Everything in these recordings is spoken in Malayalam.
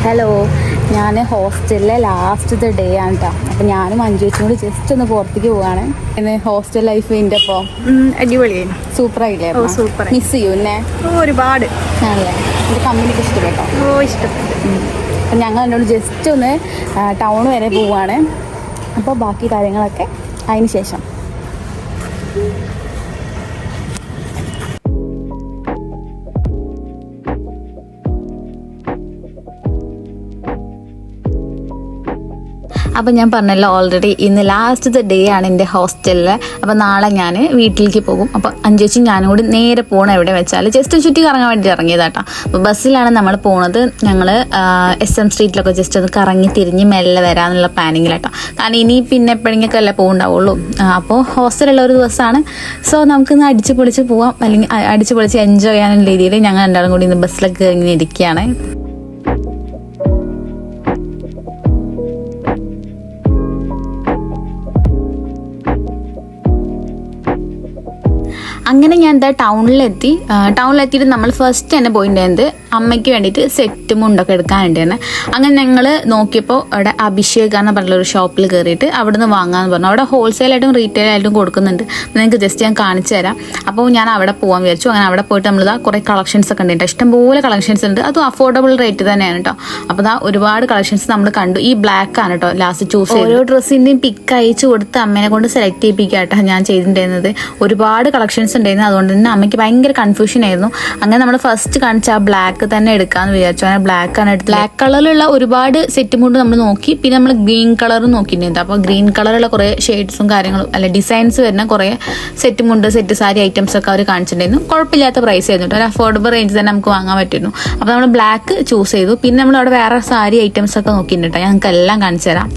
ഹലോ, ഞാൻ ഹോസ്റ്റലിലെ ലാസ്റ്റത്തെ ഡേ ആണ് കേട്ടോ. അപ്പം ഞാനും അഞ്ചുവച്ചും കൂടി ജസ്റ്റ് ഒന്ന് പുറത്തേക്ക് പോവാണ്. പിന്നെ ഹോസ്റ്റൽ ലൈഫ് എൻ്റെ ഇപ്പോൾ അടിപൊളിയായിരുന്നു. സൂപ്പറായില്ലേ? സൂപ്പർ. മിസ് ചെയ്യൂ എന്നെ ഒരുപാട്. ആണല്ലേ? എൻ്റെ കമ്പനിക്ക് ഇഷ്ടപ്പെട്ടോ? ഇഷ്ടപ്പെട്ടു. അപ്പം ഞങ്ങൾ എന്നോട് ജസ്റ്റ് ഒന്ന് ടൗൺ വരെ പോവാണ്. അപ്പോൾ ബാക്കി കാര്യങ്ങളൊക്കെ അതിന് ശേഷം. അപ്പം ഞാൻ പറഞ്ഞല്ലോ ഓൾറെഡി ഇന്ന് ലാസ്റ്റത്തെ ഡേ ആണ് എൻ്റെ ഹോസ്റ്റലിൽ. അപ്പം നാളെ ഞാൻ വീട്ടിലേക്ക് പോകും. അപ്പോൾ അഞ്ചുവച്ചും ഞാനും കൂടി നേരെ പോകണം എവിടെ വെച്ചാൽ ജസ്റ്റ് ചുറ്റി കറങ്ങാൻ വേണ്ടി ഇറങ്ങിയതാട്ടോ. അപ്പോൾ ബസ്സിലാണ് നമ്മൾ പോകുന്നത്. ഞങ്ങൾ SM സ്ട്രീറ്റിലൊക്കെ ജസ്റ്റ് ഒന്ന് കറങ്ങി തിരിഞ്ഞ് മെല്ലെ വരാമെന്നുള്ള പ്ലാനിങ്ങിലാട്ടോ. കാരണം ഇനി പിന്നെ എപ്പോഴെങ്കിലൊക്കെ അല്ലേ പോകുന്നുണ്ടാവുള്ളൂ. അപ്പോൾ ഹോസ്റ്റലുള്ള ഒരു ദിവസമാണ്. സോ നമുക്കിന്ന് അടിച്ച് പൊളിച്ച് പോവാം, അല്ലെങ്കിൽ അടിച്ച് പൊളിച്ച് എൻജോയ് ചെയ്യാനുള്ള രീതിയിൽ ഞങ്ങൾ രണ്ടാളും കൂടി ഇന്ന് ബസ്സിലൊക്കെ ഇങ്ങനെ ഇരിക്കുകയാണ്. അങ്ങനെ ഞാൻ എന്താ ടൗണിലെത്തിയിട്ട് നമ്മൾ ഫസ്റ്റ് തന്നെ പോയിട്ടുണ്ടായിരുന്നത് അമ്മയ്ക്ക് വേണ്ടിയിട്ട് സെറ്റ് മുണ്ടൊക്കെ എടുക്കാനുണ്ടായിരുന്നു. അങ്ങനെ ഞങ്ങൾ നോക്കിയപ്പോൾ അവിടെ അഭിഷേക് എന്ന് പറഞ്ഞൊരു ഷോപ്പിൽ കയറിയിട്ട് അവിടെ നിന്ന് വാങ്ങാമെന്ന് പറഞ്ഞു. അവിടെ ഹോൾസെയിലായിട്ടും റീറ്റെയിലായിട്ടും കൊടുക്കുന്നുണ്ട്. നിങ്ങൾക്ക് ജസ്റ്റ് ഞാൻ കാണിച്ചു തരാം. അപ്പോൾ ഞാൻ അവിടെ പോകാൻ വിചാരിച്ചു. അങ്ങനെ അവിടെ പോയിട്ട് നമ്മളിതാ കുറേ കളക്ഷൻസ് ഒക്കെ ഉണ്ട്. ഇഷ്ടംപോലെ കളക്ഷൻസ് ഉണ്ട്. അതും അഫോർഡബിൾ റേറ്റ് തന്നെയാണ് കേട്ടോ. അപ്പോൾ ഇതാ ഒരുപാട് കളക്ഷൻസ് നമ്മൾ കണ്ടു. ഈ ബ്ലാക്ക് ആണ് കേട്ടോ ലാസ്റ്റ് ചൂസ് ചെയ്തത്. ഓരോ ഡ്രസ്സിൻ്റെയും പിക്ക് അയച്ചു കൊടുത്ത് അമ്മേനെ കൊണ്ട് സെലക്ട് ചെയ്യിപ്പിക്കുക കേട്ടോ ഞാൻ ചെയ്തിട്ടുണ്ടായിരുന്നത്. ഒരുപാട് കളക്ഷൻസ് ഉണ്ടായിരുന്നു. അതുകൊണ്ട് തന്നെ അമ്മയ്ക്ക് ഭയങ്കര കൺഫ്യൂഷൻ ആയിരുന്നു. അങ്ങനെ നമ്മൾ ഫസ്റ്റ് കാണിച്ച ആ ബ്ലാക്ക് തന്നെ എടുക്കാന്ന് വിചാരിച്ചു. അങ്ങനെ ബ്ലാക്ക് ആണ് എടുത്തത്. ബ്ലാക്ക് കളറിലുള്ള ഒരുപാട് സെറ്റ് മുണ്ട് നമ്മൾ നോക്കി. പിന്നെ നമ്മൾ ഗ്രീൻ കളറും നോക്കിയിട്ടുണ്ട്. അപ്പോൾ ഗ്രീൻ കളറുള്ള കുറേ ഷെയ്ഡ്സും കാര്യങ്ങളും ഡിസൈൻസ് വരുന്ന കുറേ സെറ്റ് മുണ്ട്, സെറ്റ് സാരി ഐറ്റംസ് ഒക്കെ അവർ കാണിച്ചിട്ടുണ്ടായിരുന്നു. കുഴപ്പമില്ലാത്ത പ്രൈസ് ആയിരുന്നു. ഒരു അഫോർഡബിൾ റേഞ്ച് തന്നെ നമുക്ക് വാങ്ങാൻ പറ്റുന്നു. അപ്പോൾ നമ്മൾ ബ്ലാക്ക് ചൂസ് ചെയ്തു. പിന്നെ നമ്മൾ അവിടെ വേറെ സാരി ഐറ്റംസ് ഒക്കെ നോക്കിയിട്ടുണ്ട്. ഞങ്ങൾക്ക് എല്ലാം കാണിച്ചു തരാം.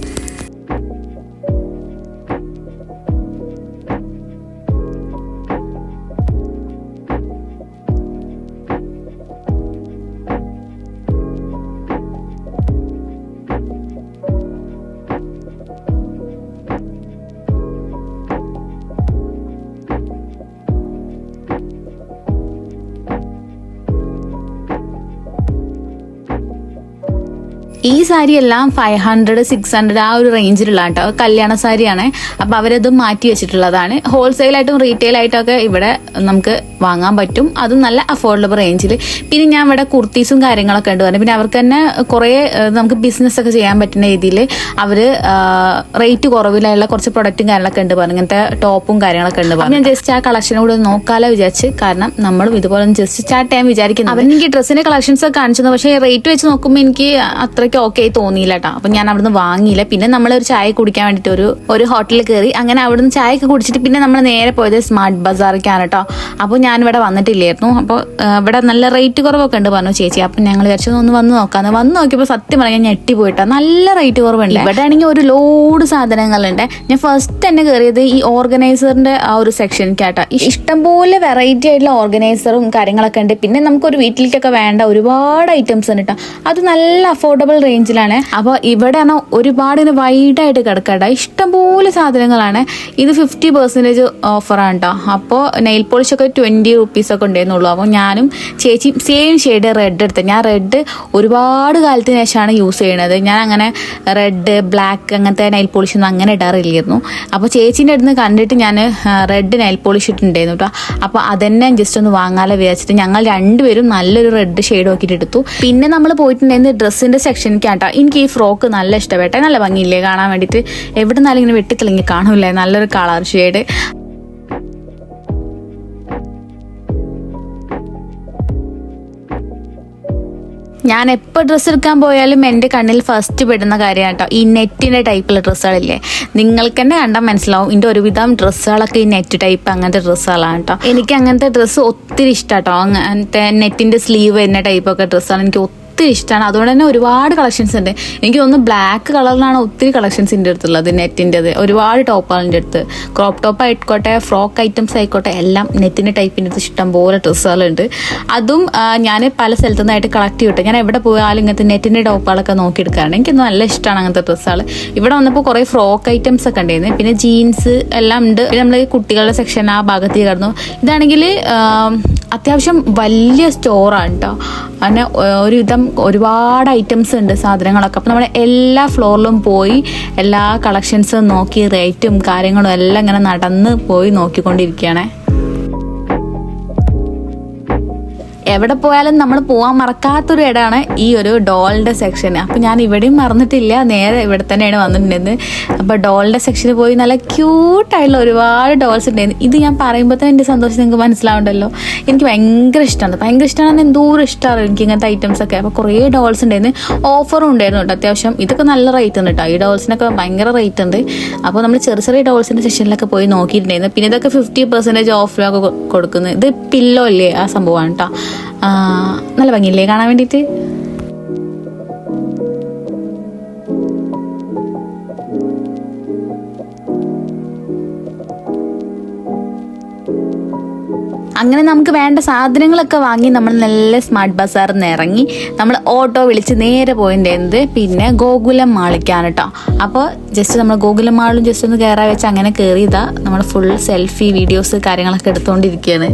ഈ സാരി എല്ലാം 500, 600 ആ ഒരു റേഞ്ചിലുള്ള കേട്ടോ. കല്യാണ സാരിയാണ്. അപ്പോൾ അവരത് മാറ്റി വെച്ചിട്ടുള്ളതാണ്. ഹോൾസെയിലായിട്ടും റീറ്റെയിലായിട്ടും ഒക്കെ ഇവിടെ നമുക്ക് വാങ്ങാൻ പറ്റും. അതും നല്ല അഫോർഡബിൾ റേഞ്ചിൽ. പിന്നെ ഞാൻ ഇവിടെ കുർത്തീസും കാര്യങ്ങളൊക്കെ ഉണ്ട് പറഞ്ഞു. പിന്നെ അവർക്ക് തന്നെ കുറേ നമുക്ക് ബിസിനസ് ഒക്കെ ചെയ്യാൻ പറ്റുന്ന രീതിയിൽ അവർ റേറ്റ് കുറവിലുള്ള കുറച്ച് പ്രൊഡക്റ്റും കാര്യങ്ങളൊക്കെ ഉണ്ട് പറഞ്ഞു. ഇങ്ങനത്തെ ടോപ്പും കാര്യങ്ങളൊക്കെ ഉണ്ട് പറഞ്ഞു. ഞാൻ ജസ്റ്റ് ആ കളക്ഷനും കൂടെ നോക്കാലോ വിചാരിച്ച്. കാരണം നമ്മളും ഇതുപോലെ ജസ്റ്റ് സ്റ്റാർട്ട് ചെയ്യാൻ വിചാരിക്കുന്നു. അവർ എനിക്ക് ഡ്രസ്സിന്റെ കളക്ഷൻസ് ഒക്കെ കാണിച്ചത്. പക്ഷേ റേറ്റ് വെച്ച് നോക്കുമ്പോൾ എനിക്ക് അത്രയ്ക്ക് ഓക്കെ തോന്നിയില്ല കേട്ടോ. അപ്പൊ ഞാൻ അവിടുന്ന് വാങ്ങിയില്ല. പിന്നെ നമ്മളൊരു ചായ കുടിക്കാൻ വേണ്ടിട്ട് ഒരു ഹോട്ടലിൽ കയറി. അങ്ങനെ അവിടുന്ന് ചായ ഒക്കെ കുടിച്ചിട്ട് പിന്നെ നമ്മൾ നേരെ പോയത് സ്മാർട്ട് ബസാറിലേക്കാണ് കേട്ടോ. അപ്പോൾ ഞാൻ ഇവിടെ വന്നിട്ടില്ലായിരുന്നു. അപ്പോൾ ഇവിടെ നല്ല റേറ്റ് കുറവൊക്കെ ഉണ്ട് പറഞ്ഞു ചേച്ചി. അപ്പം ഞങ്ങൾ വിചാരിച്ചു ഒന്ന് വന്ന് നോക്കാന്ന്. വന്ന് നോക്കിയപ്പോൾ സത്യം പറയാൻ ഞെട്ടി പോയിട്ടാ. നല്ല റേറ്റ് കുറവുണ്ട്. ഇവിടെ ആണെങ്കിൽ ഒരു ലോഡ് സാധനങ്ങളുണ്ട്. ഞാൻ ഫസ്റ്റ് തന്നെ കയറിയത് ഈ ഓർഗനൈസറിന്റെ ആ ഒരു സെക്ഷനിലേക്കാട്ടോ. ഇഷ്ടംപോലെ വെറൈറ്റി ആയിട്ടുള്ള ഓർഗനൈസറും കാര്യങ്ങളൊക്കെ ഉണ്ട്. പിന്നെ നമുക്കൊരു വീട്ടിലേക്കൊക്കെ വേണ്ട ഒരുപാട് ഐറ്റംസ് ഉണ്ട് കേട്ടോ. അത് നല്ല അഫോർഡബിൾ റേഞ്ചിലാണ്. അപ്പോൾ ഇവിടെ ഒരുപാട് വൈഡായിട്ട് കിടക്കട്ടെ. ഇഷ്ടംപോലെ സാധനങ്ങളാണ്. ഇത് 50% ഓഫറാണ് കേട്ടോ. അപ്പോൾ നെയിൽ പോളിഷ് ഒക്കെ 20 rupees ഒക്കെ ഉണ്ടായിരുന്നുള്ളൂ. അപ്പോൾ ഞാനും ചേച്ചിയും സെയിം ഷെയ്ഡ് റെഡ് എടുത്തത്. ഞാൻ റെഡ് ഒരുപാട് കാലത്തിന് ശേഷമാണ് യൂസ് ചെയ്യണത്. ഞാൻ അങ്ങനെ റെഡ്, ബ്ലാക്ക് അങ്ങനത്തെ നെയിൽ പോളിഷ് ഒന്നും അങ്ങനെ ഇടാറില്ലായിരുന്നു. അപ്പോൾ ചേച്ചീൻ്റെ അടുത്ത് കണ്ടിട്ട് ഞാൻ റെഡ് നെയിൽ പോളിഷ് ഇട്ടുണ്ടായിരുന്നു കേട്ടോ. അപ്പോൾ അതെന്നെ ജസ്റ്റ് ഒന്ന് വാങ്ങാലോ വിചാരിച്ചിട്ട് ഞങ്ങൾ രണ്ടുപേരും നല്ലൊരു റെഡ് ഷെയ്ഡ് നോക്കിയിട്ട് എടുത്തു. പിന്നെ നമ്മൾ പോയിട്ടുണ്ടായിരുന്നു ഡ്രസ്സിൻ്റെ സെക്ഷനിലേക്കാട്ടോ. എനിക്ക് ഈ ഫ്രോക്ക് നല്ല ഇഷ്ടപ്പെട്ടെ. നല്ല ഭംഗിയില്ലേ കാണാൻ വേണ്ടിയിട്ട്. എവിടെ നിന്നാലും ഇങ്ങനെ വെട്ടിത്തിളങ്ങി കാണൂല്ലേ. നല്ലൊരു കളർ ഷെയ്ഡ്. ഞാൻ എപ്പോൾ ഡ്രസ്സ് എടുക്കാൻ പോയാലും എൻ്റെ കണ്ണിൽ ഫസ്റ്റ് പെടുന്ന കാര്യമാണ് കേട്ടോ ഈ നെറ്റിൻ്റെ ടൈപ്പുള്ള ഡ്രസ്സുകളില്ലേ. നിങ്ങൾക്ക് തന്നെ കണ്ടാൽ മനസ്സിലാവും. ഇതിൻ്റെ ഒരുവിധം ഡ്രസ്സുകളൊക്കെ ഈ നെറ്റ് ടൈപ്പ് അങ്ങനത്തെ ഡ്രസ്സുകളാണ് കേട്ടോ. എനിക്ക് അങ്ങനത്തെ ഡ്രസ്സ് ഒത്തിരി ഇഷ്ടം കേട്ടോ. അങ്ങനത്തെ നെറ്റിൻ്റെ സ്ലീവ് വരുന്ന ടൈപ്പൊക്കെ ഡ്രസ്സാണ് എനിക്ക് ഒത്തിരി ഇഷ്ടമാണ്. അതുകൊണ്ട് തന്നെ ഒരുപാട് കളക്ഷൻസ് ഉണ്ട്. എനിക്ക് തോന്നുന്നു ബ്ലാക്ക് കളറിലാണ് ഒത്തിരി കളക്ഷൻസ് എൻ്റെ അടുത്തുള്ളത്. നെറ്റിൻ്റെത് ഒരുപാട് ടോപ്പാണ് എൻ്റെ അടുത്ത്. ക്രോപ്പ് ടോപ്പ് ആയിക്കോട്ടെ, ഫ്രോക്ക് ഐറ്റംസ് ആയിക്കോട്ടെ, എല്ലാം നെറ്റിൻ്റെ ടൈപ്പിൻ്റെ അടുത്ത് ഇഷ്ടംപോലെ ഡ്രസ്സുകളുണ്ട്. അതും ഞാൻ പല സ്ഥലത്തു നിന്നായിട്ട് കളക്ട് ചെയ്തിട്ട് ഞാൻ എവിടെ പോയാലും ഇങ്ങനത്തെ നെറ്റിൻ്റെ ടോപ്പുകളൊക്കെ നോക്കിയെടുക്കാറുണ്ട്. എനിക്ക് നല്ല ഇഷ്ടമാണ് അങ്ങനത്തെ ഡ്രസ്സുകൾ. ഇവിടെ വന്നപ്പോൾ കുറേ ഫ്രോക്ക് ഐറ്റംസ് ഒക്കെ ഉണ്ടായിരുന്നു. പിന്നെ ജീൻസ് എല്ലാം ഉണ്ട്. പിന്നെ നമ്മൾ കുട്ടികളുടെ സെക്ഷൻ ആ ഭാഗത്തേക്ക് കടന്നു. ഇതാണെങ്കിൽ അത്യാവശ്യം വലിയ സ്റ്റോറാണ് കേട്ടോ. അങ്ങനെ ഒരുവിധം ഒരുപാട് ഐറ്റംസ് ഉണ്ട് സാധനങ്ങളൊക്കെ. അപ്പോൾ നമ്മൾ എല്ലാ ഫ്ലോറിലും പോയി എല്ലാ കളക്ഷൻസും നോക്കി റേറ്റും കാര്യങ്ങളും എല്ലാം ഇങ്ങനെ നടന്ന് പോയി നോക്കിക്കൊണ്ടിരിക്കുകയാണേ. എവിടെ പോയാലും നമ്മൾ പോകാൻ മറക്കാത്തൊരു ഇടമാണ് ഈ ഒരു ഡോളിൻ്റെ സെക്ഷൻ. അപ്പോൾ ഞാൻ ഇവിടെയും മറന്നിട്ടില്ല, നേരെ ഇവിടെ തന്നെയാണ് വന്നിട്ടുണ്ടായിരുന്നത്. അപ്പോൾ ഡോളിൻ്റെ സെക്ഷനിൽ പോയി നല്ല ക്യൂട്ടായിട്ടുള്ള ഒരുപാട് ഡോൾസ് ഉണ്ടായിരുന്നു. ഇത് ഞാൻ പറയുമ്പോൾ തന്നെ എൻ്റെ സന്തോഷം നിങ്ങൾക്ക് മനസ്സിലാവുണ്ടല്ലോ. എനിക്ക് ഭയങ്കര ഇഷ്ടമാണ് എന്തോരം ഇഷ്ടമാണ് എനിക്ക് ഇങ്ങനത്തെ ഐറ്റംസ് ഒക്കെ. അപ്പോൾ കുറേ ഡോൾസ് ഉണ്ടായിരുന്നു, ഓഫറും ഉണ്ടായിരുന്നു കേട്ടോ അത്യാവശ്യം. ഇതൊക്കെ നല്ല റേറ്റ് ഉണ്ട് കേട്ടോ, ഈ ഡോൾസിനൊക്കെ ഭയങ്കര റേറ്റ് ഉണ്ട്. അപ്പോൾ നമ്മൾ ചെറിയ ഡോൾസിൻ്റെ സെക്ഷനിലൊക്കെ പോയി നോക്കിയിട്ടുണ്ടായിരുന്നു. പിന്നെ ഇതൊക്കെ 50% ഓഫിലൊക്കെ കൊടുക്കുന്നത്. ഇത് പില്ലോ ഇല്ലേ, ആ സംഭവമാണ് കേട്ടോ. നല്ല ഭംഗിയില്ലേ കാണാൻ വേണ്ടിയിട്ട്. അങ്ങനെ നമുക്ക് വേണ്ട സാധനങ്ങളൊക്കെ വാങ്ങി നമ്മൾ നല്ല സ്മാർട്ട് ബസാറിൽ നിന്ന് ഇറങ്ങി നമ്മൾ ഓട്ടോ വിളിച്ച് നേരെ പോയിട്ടുണ്ട് പിന്നെ ഗോകുലം മാളിക്കാണ് കേട്ടോ. അപ്പോൾ ജസ്റ്റ് നമ്മൾ ഗോകുലം മാളിലും ജസ്റ്റ് ഒന്ന് കയറാൻ വെച്ച് അങ്ങനെ കയറിയതാ. നമ്മൾ ഫുൾ സെൽഫി വീഡിയോസ് കാര്യങ്ങളൊക്കെ എടുത്തുകൊണ്ടിരിക്കുകയാണ്.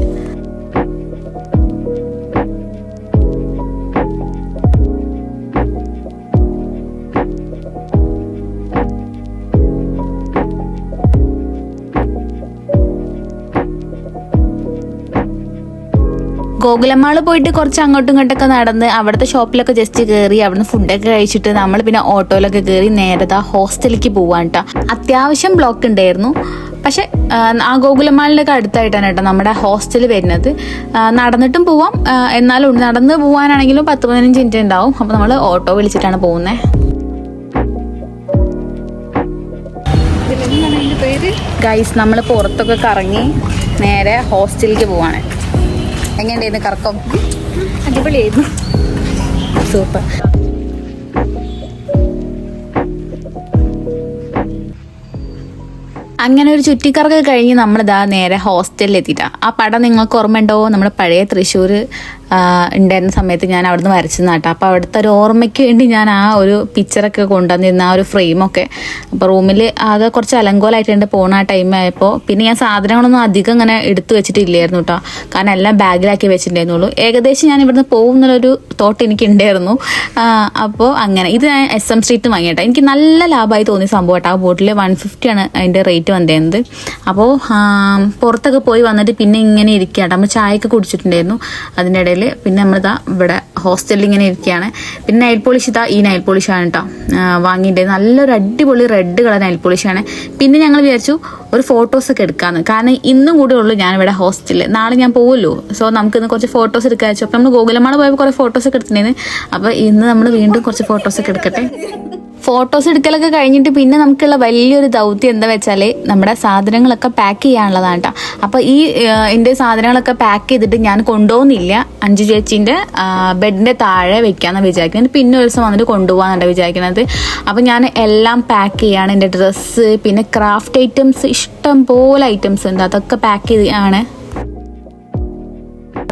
ഗോകുലമാള് പോയിട്ട് കുറച്ച് അങ്ങോട്ടും ഇങ്ങോട്ടൊക്കെ നടന്ന് അവിടുത്തെ ഷോപ്പിലൊക്കെ ജസ്റ്റ് കയറി അവിടുന്ന് ഫുഡൊക്കെ കഴിച്ചിട്ട് നമ്മൾ പിന്നെ ഓട്ടോയിലൊക്കെ കയറി നേരത്തെ ഹോസ്റ്റലിലേക്ക് പോവാൻ കേട്ടോ. അത്യാവശ്യം ബ്ലോക്ക് ഉണ്ടായിരുന്നു. പക്ഷെ ആ ഗോകുലമാളിൻ്റെ ഒക്കെ അടുത്തായിട്ടാണ് കേട്ടോ നമ്മുടെ ഹോസ്റ്റൽ വരുന്നത്. നടന്നിട്ടും പോവാം, എന്നാലും നടന്ന് പോകാനാണെങ്കിലും 10-15 മിനിറ്റ് ഉണ്ടാവും. അപ്പോൾ നമ്മൾ ഓട്ടോ വിളിച്ചിട്ടാണ് പോകുന്നത്. ഗൈസ് നമ്മൾ പുറത്തൊക്കെ കറങ്ങി നേരെ ഹോസ്റ്റലിലേക്ക് പോവാണ്. എങ്ങനെയുണ്ടായിരുന്നു കറക്കം? അടിപൊളിയായിരുന്നു, സൂപ്പർ. അങ്ങനെ ഒരു ചുറ്റിക്കറൊക്കെ കഴിഞ്ഞ് നമ്മളിതാ നേരെ ഹോസ്റ്റലിൽ എത്തിയിട്ടാണ്. ആ പടം നിങ്ങൾക്ക് ഓർമ്മയുണ്ടോ? നമ്മുടെ പഴയ തൃശ്ശൂർ ഉണ്ടായിരുന്ന സമയത്ത് ഞാൻ അവിടുന്ന് വരച്ചെന്ന് കേട്ടോ. അപ്പോൾ അവിടുത്തെ ഒരു ഓർമ്മയ്ക്ക് വേണ്ടി ഞാൻ ആ ഒരു പിക്ചറൊക്കെ കൊണ്ടുവന്നിരുന്ന ആ ഒരു ഫ്രെയിമൊക്കെ. അപ്പോൾ റൂമിൽ ആകെ കുറച്ച് അലങ്കോലമായിട്ടുണ്ട് പോണ ആ ടൈം ആയപ്പോൾ. പിന്നെ ഞാൻ സാധനങ്ങളൊന്നും അധികം ഇങ്ങനെ എടുത്തു വെച്ചിട്ടില്ലായിരുന്നു കേട്ടോ, കാരണം എല്ലാം ബാഗിലാക്കി വെച്ചിട്ടുണ്ടായിരുന്നുള്ളൂ. ഏകദേശം ഞാൻ ഇവിടുന്ന് പോകുന്നൊരു തോട്ട് എനിക്കുണ്ടായിരുന്നു. അപ്പോൾ അങ്ങനെ ഇത് ഞാൻ SM സ്ട്രീറ്റ് വാങ്ങിയിട്ടോ. എനിക്ക് നല്ല ലാഭമായി തോന്നിയ സംഭവം കേട്ടോ. ആ ബോട്ടിൽ 150 അതിൻ്റെ റേറ്റ് വന്നിരുന്നത്. അപ്പോൾ പുറത്തൊക്കെ പോയി വന്നിട്ട് പിന്നെ ഇങ്ങനെ ഇരിക്കുകയാണ്. നമ്മൾ ചായയൊക്കെ കുടിച്ചിട്ടുണ്ടായിരുന്നു അതിൻ്റെ ഇടയിൽ. പിന്നെ നമ്മളിതാ ഇവിടെ ഹോസ്റ്റലിൽ ഇങ്ങനെ ഇരിക്കുകയാണ്. പിന്നെ നൈൽ പോളിഷ് ഇതാ ഈ നൈൽ പോളിഷാണ് കേട്ടോ വാങ്ങിയിട്ടുണ്ടായിരുന്നു. നല്ലൊരു അടിപൊളി റെഡ് കളർ നൈൽ പോളിഷാണ്. പിന്നെ ഞങ്ങൾ വിചാരിച്ചു ഒരു ഫോട്ടോസൊക്കെ എടുക്കാമെന്ന്, കാരണം ഇന്നും കൂടെ ഉള്ളൂ ഞാനിവിടെ ഹോസ്റ്റലിൽ. നാളെ ഞാൻ പോകുമല്ലോ, സോ നമുക്കിന്ന് കുറച്ച് ഫോട്ടോസ് എടുക്കാൻ വെച്ചു. അപ്പോൾ നമ്മൾ ഗോകുലമാള് പോയപ്പോൾ കുറേ ഫോട്ടോസൊക്കെ എടുത്തിട്ടുണ്ടായിരുന്നു. അപ്പോൾ ഇന്ന് നമ്മൾ വീണ്ടും കുറച്ച് ഫോട്ടോസൊക്കെ എടുക്കട്ടെ. ഫോട്ടോസ് എടുക്കലൊക്കെ കഴിഞ്ഞിട്ട് പിന്നെ നമുക്കുള്ള വലിയൊരു ദൗത്യം എന്താ വെച്ചാൽ നമ്മുടെ സാധനങ്ങളൊക്കെ പാക്ക് ചെയ്യാനുള്ളതാണ് കേട്ടോ. അപ്പോൾ എൻ്റെ സാധനങ്ങളൊക്കെ പാക്ക് ചെയ്തിട്ട് ഞാൻ കൊണ്ടുപോകുന്നില്ല, അഞ്ചു ചേച്ചീൻ്റെ ബെഡിൻ്റെ താഴെ വെക്കാമെന്ന് വിചാരിക്കുന്നത്. പിന്നെ ഒരു ദിവസം വന്നിട്ട് കൊണ്ടുപോകാമെന്നാണ് വിചാരിക്കുന്നത്. അപ്പോൾ ഞാൻ എല്ലാം പാക്ക് ചെയ്യാണ്. എൻ്റെ ഡ്രസ്സ് പിന്നെ ക്രാഫ്റ്റ് ഐറ്റംസ് ഇഷ്ടം പോലെ ഐറ്റംസ് ഉണ്ട്, അതൊക്കെ പാക്ക് ചെയ്യാണ്.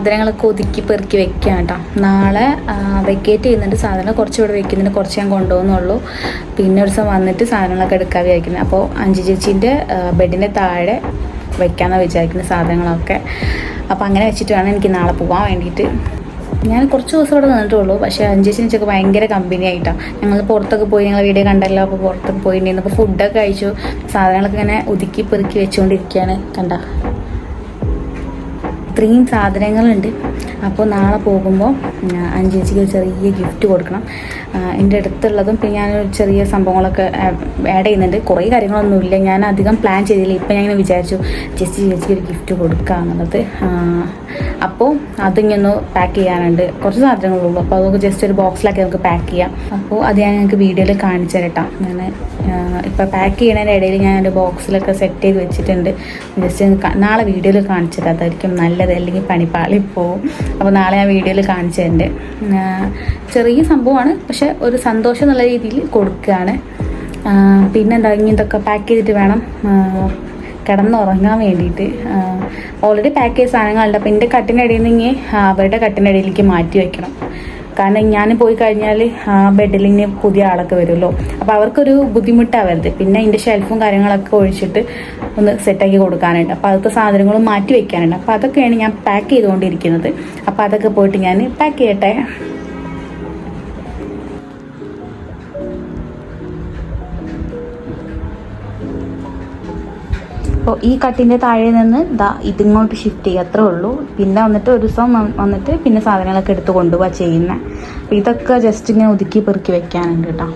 സാധനങ്ങളൊക്കെ ഒതുക്കി പെറുക്കി വെക്കുക കേട്ടോ. നാളെ വെക്കേറ്റ് ചെയ്യുന്നുണ്ട്. സാധനം കുറച്ച് ഇവിടെ വെക്കുന്നുണ്ട്, കുറച്ച് ഞാൻ കൊണ്ടുപോകുന്നുള്ളൂ. പിന്നെ ഒരു ദിവസം വന്നിട്ട് സാധനങ്ങളൊക്കെ എടുക്കാൻ വിചാരിക്കുന്നത്. അപ്പോൾ അഞ്ചു ചേച്ചീൻ്റെ ബെഡിൻ്റെ താഴെ വെക്കാമെന്നാണ് വിചാരിക്കുന്നത് സാധനങ്ങളൊക്കെ. അപ്പോൾ അങ്ങനെ വെച്ചിട്ട് വേണം എനിക്ക് നാളെ പോകാൻ വേണ്ടിയിട്ട്. ഞാൻ കുറച്ച് ദിവസം ഇവിടെ നിന്നിട്ടുള്ളൂ, പക്ഷേ അഞ്ചേച്ചിനൊക്കെ ഭയങ്കര കമ്പനി ആയിട്ടാണ്. ഞങ്ങൾ പുറത്തൊക്കെ പോയി, ഞങ്ങൾ വീഡിയോ കണ്ടല്ലോ. അപ്പോൾ പുറത്തൊക്കെ പോയിട്ടുണ്ടായിരുന്നു. അപ്പോൾ ഫുഡൊക്കെ കഴിച്ചു, സാധനങ്ങളൊക്കെ ഇങ്ങനെ ഒതുക്കി പെറുക്കി വെച്ചുകൊണ്ടിരിക്കുകയാണ്. കണ്ട ഇത്രയും സാധനങ്ങളുണ്ട്. അപ്പോൾ നാളെ പോകുമ്പോൾ അഞ്ചേച്ചിക്ക് ഒരു ചെറിയ ഗിഫ്റ്റ് കൊടുക്കണം. എൻ്റെ അടുത്തുള്ളതും പിന്നെ ഞാനൊരു ചെറിയ സംഭവങ്ങളൊക്കെ ആഡ് ചെയ്യുന്നുണ്ട്. കുറേ കാര്യങ്ങളൊന്നുമില്ല, ഞാൻ അധികം പ്ലാൻ ചെയ്തില്ല. ഇപ്പം ഞാൻ ഇങ്ങനെ വിചാരിച്ചു ചേച്ചിക്ക് ഒരു ഗിഫ്റ്റ് കൊടുക്കുക എന്നുള്ളത്. അപ്പോൾ അതിങ്ങനെ പാക്ക് ചെയ്യാനുണ്ട്, കുറച്ച് സാധനങ്ങളുള്ളൂ. അപ്പോൾ അതൊക്കെ ജസ്റ്റ് ഒരു ബോക്സിലാക്കി നമുക്ക് പാക്ക് ചെയ്യാം. അപ്പോൾ അത് ഞാൻ നിങ്ങൾക്ക് വീഡിയോയിൽ കാണിച്ചു തരട്ടാം. ഞാൻ ഇപ്പോൾ പാക്ക് ചെയ്യുന്നതിൻ്റെ ഇടയിൽ ഞാൻ എൻ്റെ ബോക്സിലൊക്കെ സെറ്റ് ചെയ്ത് വെച്ചിട്ടുണ്ട്. ജസ്റ്റ് നാളെ വീഡിയോയിൽ കാണിച്ചു തരാം, അതായിരിക്കും നല്ലത്, അല്ലെങ്കിൽ പണിപ്പാളി പോവും. അപ്പോൾ നാളെ ഞാൻ വീഡിയോയിൽ കാണിച്ചു തരുന്നുണ്ട്. ചെറിയ സംഭവമാണ്, പക്ഷെ ഒരു സന്തോഷം എന്നുള്ള രീതിയിൽ കൊടുക്കുകയാണ്. പിന്നെന്താ ഇതൊക്കെ പാക്ക് ചെയ്തിട്ട് വേണം കിടന്നുറങ്ങാൻ വേണ്ടിയിട്ട്. ഓൾറെഡി പാക്ക് ചെയ്ത സാധനങ്ങളുണ്ട്. അപ്പോൾ എൻ്റെ കട്ടിനടിയിൽ നിന്ന് അവരുടെ കട്ടിനടിയിലേക്ക് മാറ്റി വയ്ക്കണം. കാരണം ഞാൻ പോയി കഴിഞ്ഞാൽ ബെഡിൽ ഇനി പുതിയ ആളൊക്കെ വരുമല്ലോ, അപ്പോൾ അവർക്കൊരു ബുദ്ധിമുട്ടാവരുത്. പിന്നെ അതിൻ്റെ ഷെൽഫും കാര്യങ്ങളൊക്കെ ഒഴിച്ചിട്ട് ഒന്ന് സെറ്റാക്കി കൊടുക്കാനുണ്ട്. അപ്പോൾ അതൊക്കെ സാധനങ്ങളും മാറ്റി വയ്ക്കാനുണ്ട്. അപ്പോൾ അതൊക്കെയാണ് ഞാൻ പാക്ക് ചെയ്തുകൊണ്ടിരിക്കുന്നത്. അപ്പോൾ അതൊക്കെ പോയിട്ട് ഞാൻ പാക്ക് ചെയ്യട്ടെ. അപ്പോൾ ഈ കട്ടിൻ്റെ താഴെ നിന്ന് ഇതിങ്ങോട്ട് ഷിഫ്റ്റ് ചെയ്യുക, അത്രേ ഉള്ളൂ. പിന്നെ വന്നിട്ട് ഒരു ദിവസം വന്നിട്ട് പിന്നെ സാധനങ്ങളൊക്കെ എടുത്ത് കൊണ്ടുപോവുക ചെയ്യുന്നത്. അപ്പോൾ ഇതൊക്കെ ജസ്റ്റ് ഇങ്ങനെ ഒതുക്കി പെറുക്കി വെക്കാനുണ്ട് കേട്ടോ.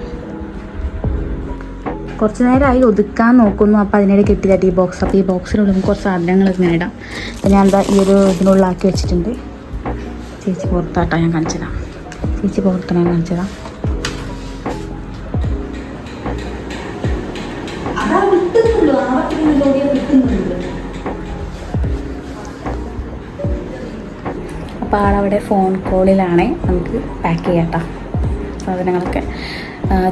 കുറച്ച് നേരമായി ഒതുക്കാൻ നോക്കുന്നു. അപ്പോൾ അതിനിടെ കിട്ടിയതായിട്ട് ഈ ബോക്സ്. അപ്പോൾ ഈ ബോക്സിനുള്ളിൽ കുറച്ച് സാധനങ്ങളൊക്കെ ഇങ്ങനെ ഇടാം. അപ്പോൾ ഞാൻ ഈ ഒരു ഇതിനുള്ളിലാക്കി വെച്ചിട്ടുണ്ട്. ചേച്ചി പുറത്താട്ടോ, ഞാൻ കാണിച്ചുതരാം. ചേച്ചി പുറത്ത് ഞാൻ കാണിച്ചുതരാം. അപ്പോൾ ആളവിടെ ഫോൺ കോളിലാണ്. നമുക്ക് പാക്ക് ചെയ്യാട്ടോ സാധനങ്ങളൊക്കെ.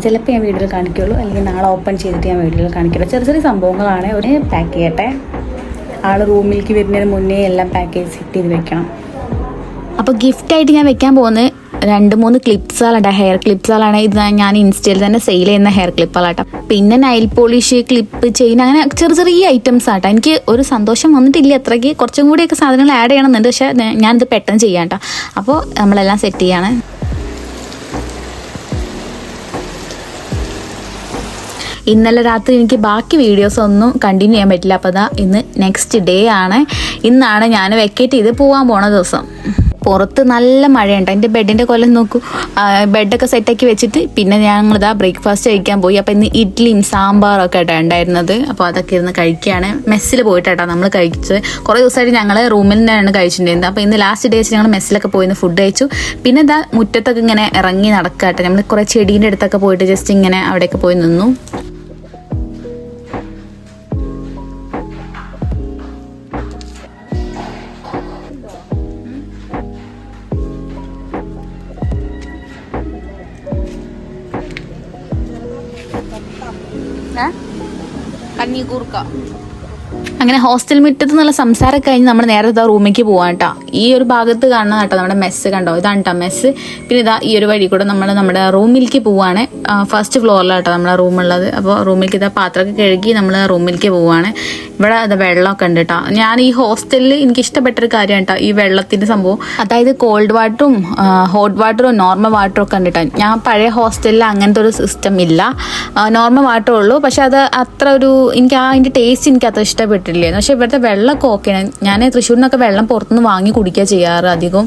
ചിലപ്പോൾ ഞാൻ വീഡിയോയിൽ കാണിക്കുള്ളൂ, അല്ലെങ്കിൽ നാളെ ഓപ്പൺ ചെയ്തിട്ട് ഞാൻ വീഡിയോയിൽ കാണിക്കുള്ളൂ. ചെറിയ ചെറിയ സംഭവങ്ങളാണ്. ഒരു പാക്ക് ചെയ്യട്ടെ. ആൾ റൂമിലേക്ക് വരുന്നതിന് മുന്നേ എല്ലാം പാക്ക് ചെയ്ത് സെറ്റ് ചെയ്ത് വെക്കണം. അപ്പോൾ ഗിഫ്റ്റായിട്ട് ഞാൻ വെക്കാൻ പോകുന്നത് 2-3 ക്ലിപ്സുകളുണ്ട്. ഹെയർ ക്ലിപ്സുകളാണ്. ഇത് ഞാൻ ഇൻസ്റ്റയിൽ തന്നെ സെയിൽ ചെയ്യുന്ന ഹെയർ ക്ലിപ്പുകളാട്ടോ. പിന്നെ നൈൽ പോളിഷ്, ക്ലിപ്പ്, ചെയിൻ, അങ്ങനെ ചെറിയ ചെറിയ ഐറ്റംസ് ആട്ടോ. എനിക്ക് ഒരു സന്തോഷം വന്നിട്ടില്ല അത്രയ്ക്ക്. കുറച്ചും കൂടിയൊക്കെ സാധനങ്ങൾ ആഡ് ചെയ്യണമെന്നുണ്ട്. പക്ഷേ ഞാനിത് പെട്ടെന്ന് ചെയ്യാം കേട്ടോ. അപ്പോൾ നമ്മളെല്ലാം സെറ്റ് ചെയ്യാണ്. ഇന്നലെ രാത്രി എനിക്ക് ബാക്കി വീഡിയോസ് ഒന്നും കണ്ടിന്യൂ ചെയ്യാൻ പറ്റില്ല. അപ്പോൾ ഇന്ന് നെക്സ്റ്റ് ഡേ ആണ്. ഇന്നാണ് ഞാൻ വെക്കേറ്റ് ചെയ്ത് പോകാൻ പോണ ദിവസം. പുറത്ത് നല്ല മഴയുണ്ട്. എൻ്റെ ബെഡിൻ്റെ കൊല്ലം നോക്കൂ. ബെഡൊക്കെ സെറ്റാക്കി വെച്ചിട്ട് പിന്നെ ഞങ്ങളിതാ ബ്രേക്ക്ഫാസ്റ്റ് കഴിക്കാൻ പോയി. അപ്പോൾ ഇന്ന് ഇഡ്ഡലിയും സാമ്പാറൊക്കെ ആയിട്ടാണ് ഉണ്ടായിരുന്നത്. അപ്പോൾ അതൊക്കെ ഇരുന്ന് കഴിക്കുകയാണ്. മെസ്സിൽ പോയിട്ടാട്ടോ നമ്മൾ കഴിച്ചത്. കുറേ ദിവസമായിട്ട് ഞങ്ങൾ റൂമിൽ നിന്നാണ് കഴിച്ചിട്ടുണ്ടായിരുന്നത്. അപ്പോൾ ഇന്ന് ലാസ്റ്റ് ഡേ വെച്ച് ഞങ്ങൾ മെസ്സിലൊക്കെ പോയി ഫുഡ് കഴിച്ചു. പിന്നെ ഇതാ മുറ്റത്തൊക്കെ ഇങ്ങനെ ഇറങ്ങി നടക്കാട്ടെ. നമ്മൾ കുറേ ചെടീൻ്റെ അടുത്തൊക്കെ പോയിട്ട് ജസ്റ്റ് ഇങ്ങനെ അവിടെയൊക്കെ പോയി നിന്നു. അങ്ങനെ ഹോസ്റ്റൽ മുറ്റത്ത് നിന്നുള്ള സംസാരം കഴിഞ്ഞ് നമ്മൾ നേരത്തെ റൂമിലേക്ക് പോകാൻ കേട്ടോ. ഈ ഒരു ഭാഗത്ത് കാണുന്ന കേട്ടോ നമ്മുടെ മെസ്സ് കണ്ടോ, ഇതാണ് കേട്ടോ മെസ്സ്. പിന്നെ ഇതാ ഈ ഒരു വഴി കൂടെ നമ്മൾ നമ്മുടെ റൂമിലേക്ക് പോവാണ്. ഫസ്റ്റ് ഫ്ലോറിലാട്ടോ നമ്മളെ റൂമുള്ളത്. അപ്പോൾ റൂമിലേക്ക് ഇതാ പാത്രമൊക്കെ കഴുകി നമ്മൾ റൂമിലേക്ക് പോവാണ്. ഇവിടെ അത് വെള്ളമൊക്കെ ഉണ്ട് കേട്ടോ. ഞാൻ ഈ ഹോസ്റ്റലിൽ എനിക്ക് ഇഷ്ടപ്പെട്ടൊരു കാര്യമാണ് കേട്ടോ ഈ വെള്ളത്തിൻ്റെ സംഭവം. അതായത് കോൾഡ് വാട്ടറും ഹോട്ട് വാട്ടറും നോർമൽ വാട്ടറും ഒക്കെ ഉണ്ട് കേട്ടോ. ഞാൻ പഴയ ഹോസ്റ്റലിൽ അങ്ങനത്തെ ഒരു സിസ്റ്റം ഇല്ല. നോർമൽ വാട്ടറേ ഉള്ളൂ. പക്ഷെ അത് അത്ര ഒരു എനിക്ക് അതിൻ്റെ ടേസ്റ്റ് എനിക്ക് അത്ര ഇഷ്ടപ്പെട്ടില്ല. പക്ഷെ ഇവിടുത്തെ വെള്ളമൊക്കെ ഓക്കെയാണ്. ഞാൻ തൃശ്ശൂരിൽ നിന്നൊക്കെ വെള്ളം പുറത്തുനിന്ന് വാങ്ങി കുടിക്കുക ചെയ്യാറ് അധികം.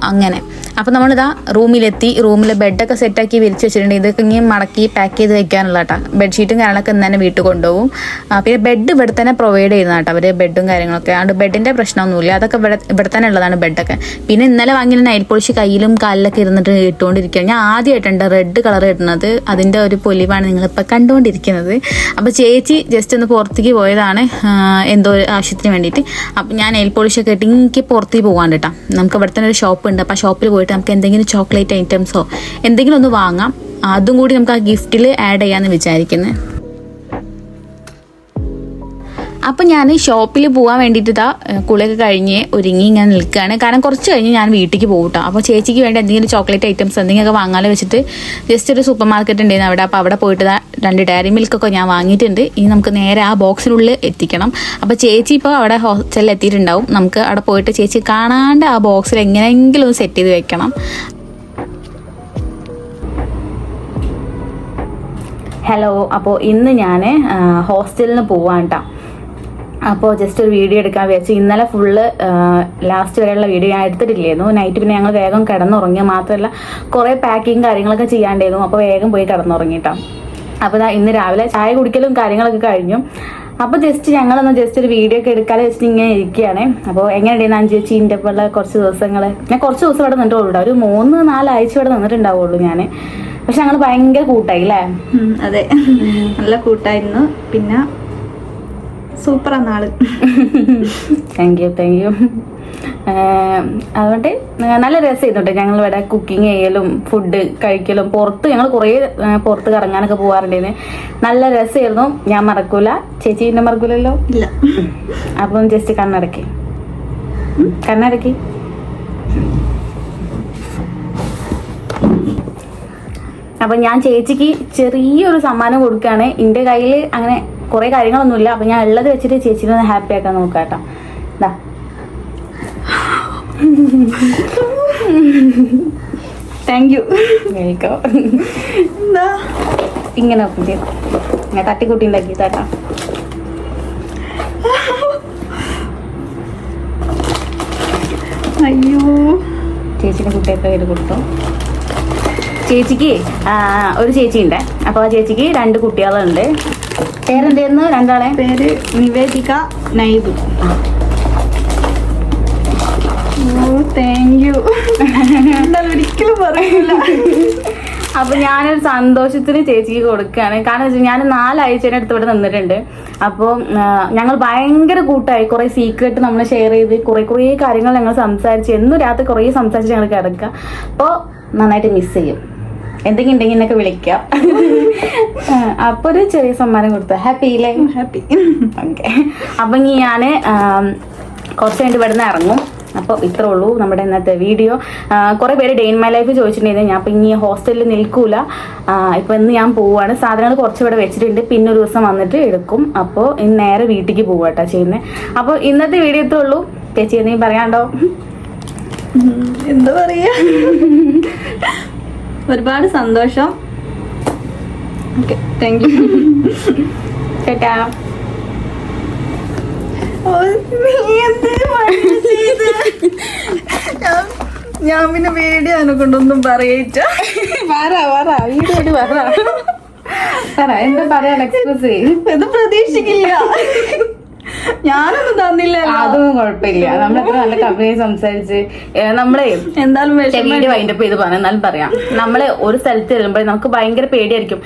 അങ്ങനെ അപ്പോൾ നമ്മളിതാ റൂമിലെത്തി. റൂമിൽ ബെഡൊക്കെ സെറ്റാക്കി വിരിച്ച് വെച്ചിട്ടുണ്ട്. ഇതൊക്കെ ഇങ്ങനെ മടക്കി പാക്ക് ചെയ്ത് വെക്കാനുള്ള കേട്ടോ. ബെഡ്ഷീറ്റും കാര്യങ്ങളൊക്കെ ഇന്ന് തന്നെ വീട്ടിൽ കൊണ്ടുപോകും. പിന്നെ ബെഡ് ഇവിടെ തന്നെ പ്രൊവൈഡ് ചെയ്യുന്ന കേട്ടോ അവർ, ബെഡും കാര്യങ്ങളൊക്കെ. അതുകൊണ്ട് ബെഡിൻ്റെ പ്രശ്നമൊന്നുമില്ല. അതൊക്കെ ഇവിടെ തന്നെ ഉള്ളതാണ് ബെഡൊക്കെ. പിന്നെ ഇന്നലെ വാങ്ങിയ നൈൽ പോളിഷ് കയ്യിലും കാലിലൊക്കെ ഇരുന്നിട്ട് ഇട്ടുകൊണ്ടിരിക്കുകയാണ്. ഞാൻ ആദ്യമായിട്ടുണ്ട് റെഡ് കളർ ഇടുന്നത്. അതിൻ്റെ ഒരു പൊലിവാണ് നിങ്ങളിപ്പോൾ കണ്ടുകൊണ്ടിരിക്കുന്നത്. അപ്പോൾ ചേച്ചി ജസ്റ്റ് ഒന്ന് പുറത്തേക്ക് പോയതാണ് എന്തോ ഒരു ആവശ്യത്തിന് വേണ്ടിയിട്ട്. അപ്പം ഞാൻ നെയിൽ പോളിഷൊക്കെ ഇട്ട് എനിക്ക് പുറത്തേക്ക് പോകാൻ കേട്ടോ. നമുക്ക് ഇവിടെ തന്നെ ഒരു ഷോപ്പ് ഉണ്ട്. അപ്പോൾ ആ ഷോപ്പിൽ പോയിട്ട് നമുക്ക് എന്തെങ്കിലും ചോക്ലേറ്റ് ഐറ്റംസോ എന്തെങ്കിലും ഒന്ന് വാങ്ങാം. അതും കൂടി നമുക്ക് ആ ഗിഫ്റ്റിൽ ആഡ് ചെയ്യാമെന്ന് വിചാരിക്കുന്നത്. അപ്പം ഞാൻ ഷോപ്പിൽ പോകാൻ വേണ്ടിയിട്ട് കുളിയൊക്കെ കഴിഞ്ഞ് ഒരുങ്ങി ഇങ്ങനെ നിൽക്കുകയാണ്. കാരണം കുറച്ച് കഴിഞ്ഞ് ഞാൻ വീട്ടിലേക്ക് പോകും കേട്ടോ. അപ്പോൾ ചേച്ചിക്ക് വേണ്ടി എന്തെങ്കിലും ചോക്ലേറ്റ് ഐറ്റംസ് എന്തെങ്കിലുമൊക്കെ വാങ്ങാതെ വെച്ചിട്ട് ജസ്റ്റ് ഒരു സൂപ്പർ മാർക്കറ്റ് ഉണ്ടായിരുന്നു അവിടെ. അപ്പോൾ അവിടെ പോയിട്ട് 2 ഡയറി മിൽക്കൊക്കെ ഞാൻ വാങ്ങിയിട്ടുണ്ട്. ഇനി നമുക്ക് നേരെ ആ ബോക്സിനുള്ളിൽ എത്തിക്കണം. അപ്പോൾ ചേച്ചി ഇപ്പോൾ അവിടെ ഹോസ്റ്റലിൽ എത്തിയിട്ടുണ്ടാവും. നമുക്ക് അവിടെ പോയിട്ട് ചേച്ചി കാണാണ്ട് ആ ബോക്സിൽ എങ്ങനെയെങ്കിലും ഒന്ന് സെറ്റ് ചെയ്ത് വെക്കണം. ഹലോ, അപ്പോൾ ഇന്ന് ഞാൻ ഹോസ്റ്റലിൽ നിന്ന് പോവാൻ കേട്ടോ. അപ്പോൾ ജസ്റ്റ് ഒരു വീഡിയോ എടുക്കാൻ വിചാരിച്ചു. ഇന്നലെ ഫുള്ള് ലാസ്റ്റ് വരെയുള്ള വീഡിയോ ഞാൻ എടുത്തിട്ടില്ലായിരുന്നു. നൈറ്റ് പിന്നെ ഞങ്ങൾ വേഗം കിടന്നുറങ്ങി. മാത്രമല്ല കുറേ പാക്കിങ് കാര്യങ്ങളൊക്കെ ചെയ്യാണ്ടായിരുന്നു. അപ്പോൾ വേഗം പോയി കിടന്നുറങ്ങിട്ടോ. അപ്പോൾ ഇന്ന് രാവിലെ ചായ കുടിക്കലും കാര്യങ്ങളൊക്കെ കഴിഞ്ഞു. അപ്പോൾ ഞങ്ങളൊന്ന് ജസ്റ്റ് ഒരു വീഡിയോ ഒക്കെ എടുക്കാതെ വെച്ചിട്ട് ഇങ്ങനെ ഇരിക്കുകയാണ്. അപ്പോൾ എങ്ങനെയുണ്ടായിരുന്നു 5 ചേച്ചി എൻ്റെ ഇപ്പോൾ കുറച്ച് ദിവസങ്ങൾ? ഞാൻ കുറച്ച് ദിവസം ഇവിടെ നിന്നിട്ടുള്ളൂ. ഒരു 3-4 ആഴ്ച ഇവിടെ നിന്നിട്ടുണ്ടാവുള്ളൂ ഞാൻ. പക്ഷെ ഞങ്ങൾ ഭയങ്കര കൂട്ടായി അല്ലേ? അതെ, നല്ല കൂട്ടായിരുന്നു. പിന്നെ സൂപ്പറാണ് ആള്. Thank you. അതുകൊണ്ട് നല്ല രസമായിരുന്നു ഞങ്ങൾ ഇവിടെ കുക്കിംഗ് ചെയ്യലും ഫുഡ് കഴിക്കലും. ഞങ്ങൾ കുറേ പുറത്ത് കറങ്ങാനൊക്കെ പോകാറുണ്ടായിരുന്നു. നല്ല രസമായിരുന്നു. ഞാൻ മറക്കൂല. ചേച്ചി പിന്നെ മറക്കൂലല്ലോ? ഇല്ല. അപ്പം ജസ്റ്റ് കണ്ണടക്കി. അപ്പം ഞാൻ ചേച്ചിക്ക് ചെറിയൊരു സമ്മാനം കൊടുക്കുകയാണ്. എൻ്റെ കയ്യിൽ അങ്ങനെ കുറേ കാര്യങ്ങളൊന്നുമില്ല. അപ്പം ഞാൻ ഉള്ളത് വെച്ചിട്ട് ചേച്ചിനെ ഒന്ന് ഹാപ്പി ആക്കാൻ നോക്കാം കേട്ടോ. ഇതാ താങ്ക് യു. എന്താ ഇങ്ങനെ ഞാൻ തട്ടിക്കൂട്ടി ഉണ്ടാക്കി തരാം. അയ്യോ ചേച്ചിയുടെ കുട്ടിയൊക്കെ ഇത് കൊടുത്തു. ചേച്ചിക്ക് ഒരു ചേച്ചി ഉണ്ട്. അപ്പോൾ ആ ചേച്ചിക്ക് 2 കുട്ടികളുണ്ട്. പേരെന്തായിരുന്നു രണ്ടാളെ? പേര് നിവേദിക, നൈബ്. ഓ താങ്ക് യു. ഒരിക്കലും പറയില്ല. അപ്പൊ ഞാനൊരു സന്തോഷത്തിന് ചേച്ചിക്ക് കൊടുക്കുകയാണ്. കാരണം വെച്ചാൽ ഞാൻ 4 ആഴ്ചയുടെ അടുത്ത് ഇവിടെ നിന്നിട്ടുണ്ട്. അപ്പോൾ ഞങ്ങൾ ഭയങ്കര കൂട്ടായി. കുറെ സീക്രട്ട് നമ്മൾ ഷെയർ ചെയ്ത് കുറേ കാര്യങ്ങൾ ഞങ്ങൾ സംസാരിച്ച് എന്നും രാത്രി കുറേ സംസാരിച്ച് ഞങ്ങൾ കിടക്കുക. അപ്പോൾ നന്നായിട്ട് മിസ് ചെയ്യും. എന്തെങ്കിലും ഉണ്ടെങ്കിൽ എന്നൊക്കെ വിളിക്കാം. അപ്പൊ ഒരു ചെറിയ സമ്മാനം കൊടുത്തു. ഹാപ്പി ഇല്ലേ? ഹാപ്പി. ഓക്കെ. അപ്പൊ ഇനി ഞാൻ കുറച്ച് കഴിഞ്ഞിട്ട് ഇവിടെ നിന്ന് ഇറങ്ങും. അപ്പോൾ ഇത്രേ ഉള്ളൂ നമ്മുടെ ഇന്നത്തെ വീഡിയോ. കുറേ പേര് ഡേ ഇൻ മൈ ലൈഫ് ചോദിച്ചിട്ടുണ്ടായിരുന്നു. ഞാൻ ഇപ്പം ഇനി ഹോസ്റ്റലിൽ നിൽക്കൂല. ഇപ്പം ഇന്ന് ഞാൻ പോവാണ്. സാധനങ്ങൾ കുറച്ച് ഇവിടെ വെച്ചിട്ടുണ്ട്. പിന്നെ ഒരു ദിവസം വന്നിട്ട് എടുക്കും. അപ്പോൾ ഇന്ന് നേരെ വീട്ടിലേക്ക് പോവാട്ടോ ചെയ്യുന്നത്. അപ്പോൾ ഇന്നത്തെ വീഡിയോ ഇത്രേ ഉള്ളൂ. ചേച്ചി എന്തെങ്കിലും പറയാണ്ടോ? എന്താ പറയാ, ഒരുപാട് സന്തോഷം. Okay thank you. ചേട്ടാ ഞാൻ പിന്നെ വീഡിയോ അതിനെ കൊണ്ടൊന്നും പറയിച്ച. വീഡിയോ പറ എന്താ പറയാ എക്സ്പ്രസ് ഇത് പ്രതീക്ഷിക്കില്ല. ഞാനൊന്നും തന്നില്ല. അതൊന്നും കുഴപ്പമില്ല. നമ്മളെത്ര നല്ല കമ്പനി സംസാരിച്ച് നമ്മളെ എന്തായാലും വീഡിയോ വൈൻഡപ്പ് ചെയ്ത് പറഞ്ഞു. എന്നാലും പറയാം, നമ്മള് ഒരു സ്ഥലത്ത് വരുമ്പോഴേ നമുക്ക് ഭയങ്കര പേടിയായിരിക്കും.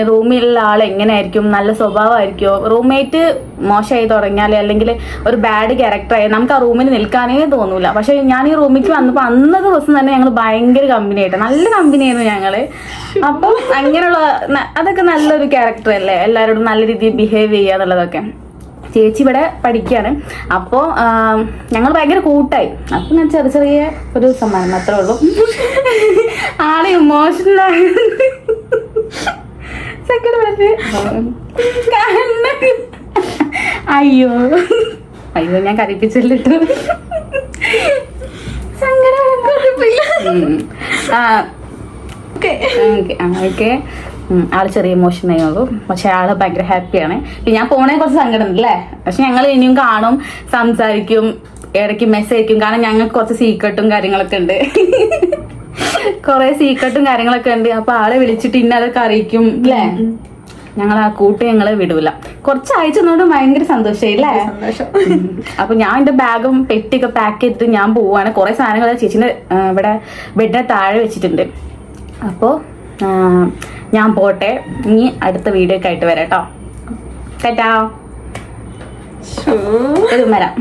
റൂമിലുള്ള ആൾ എങ്ങനെയായിരിക്കും, നല്ല സ്വഭാവമായിരിക്കുമോ, റൂംമേറ്റ് മോശമായി തുടങ്ങിയാൽ അല്ലെങ്കിൽ ഒരു ബാഡ് ക്യാരക്ടറായി നമുക്ക് ആ റൂമിൽ നിൽക്കാനേ തോന്നൂല. പക്ഷെ ഞാൻ ഈ റൂമിലേക്ക് വന്നപ്പോൾ അന്നത്തെ ദിവസം തന്നെ ഞങ്ങൾ ഭയങ്കര കമ്പനി ആയിട്ട് നല്ല കമ്പനിയായിരുന്നു ഞങ്ങള്. അപ്പം അങ്ങനെയുള്ള അതൊക്കെ നല്ലൊരു ക്യാരക്ടർ അല്ലേ, എല്ലാവരോടും നല്ല രീതിയിൽ ബിഹേവ് ചെയ്യുക എന്നുള്ളതൊക്കെ. ചേച്ചി ഇവിടെ പഠിക്കുകയാണ്. അപ്പോൾ ഞങ്ങൾ ഭയങ്കര കൂട്ടായി. അപ്പം ഞാൻ ചെറിയ ഒരു സമ്മാനം അത്രേ ഉള്ളൂ. ആളെ ഇമോഷണലായി അയ്യോ ഞാൻ കരയിപ്പിച്ചില്ലട്ടോ. ഓക്കെ. ആള് ചെറിയ ഇമോഷൻ ആയുള്ളൂ. പക്ഷെ ആള് ഭയങ്കര ഹാപ്പിയാണ്. ഞാൻ പോണേ കുറച്ച് സങ്കടം ഉണ്ടല്ലേ. പക്ഷെ ഞങ്ങൾ ഇനിയും കാണും, സംസാരിക്കും, ഇടയ്ക്ക് മെസ്സേജ് അയക്കും. കാരണം ഞങ്ങൾക്ക് കുറച്ച് സീക്രട്ടും കാര്യങ്ങളൊക്കെ ഉണ്ട്. കുറെ സീക്രട്ടും കാര്യങ്ങളൊക്കെ ഉണ്ട്. അപ്പൊ ആളെ വിളിച്ചിട്ട് ഇന്നതൊക്കെ അറിയിക്കും അല്ലേ. ഞങ്ങൾ ആ കൂട്ട് ഞങ്ങളെ വിടൂല. കുറച്ചാഴ്ച ഒന്നുകൊണ്ട് ഭയങ്കര സന്തോഷമായില്ലേ. അപ്പൊ ഞാൻ എന്റെ ബാഗും പെട്ടിയൊക്കെ പാക്ക് ചെയ്തിട്ട് ഞാൻ പോവാണ്. കുറെ സാധനങ്ങൾ ചേച്ചിന്റെ ഇവിടെ ബെഡിനെ താഴെ വെച്ചിട്ടുണ്ട്. അപ്പോ ഞാൻ പോട്ടെ. ഇനി അടുത്ത വീഡിയോ ഒക്കെ ആയിട്ട് വരാം കേട്ടോ. കേട്ടാ വരാം.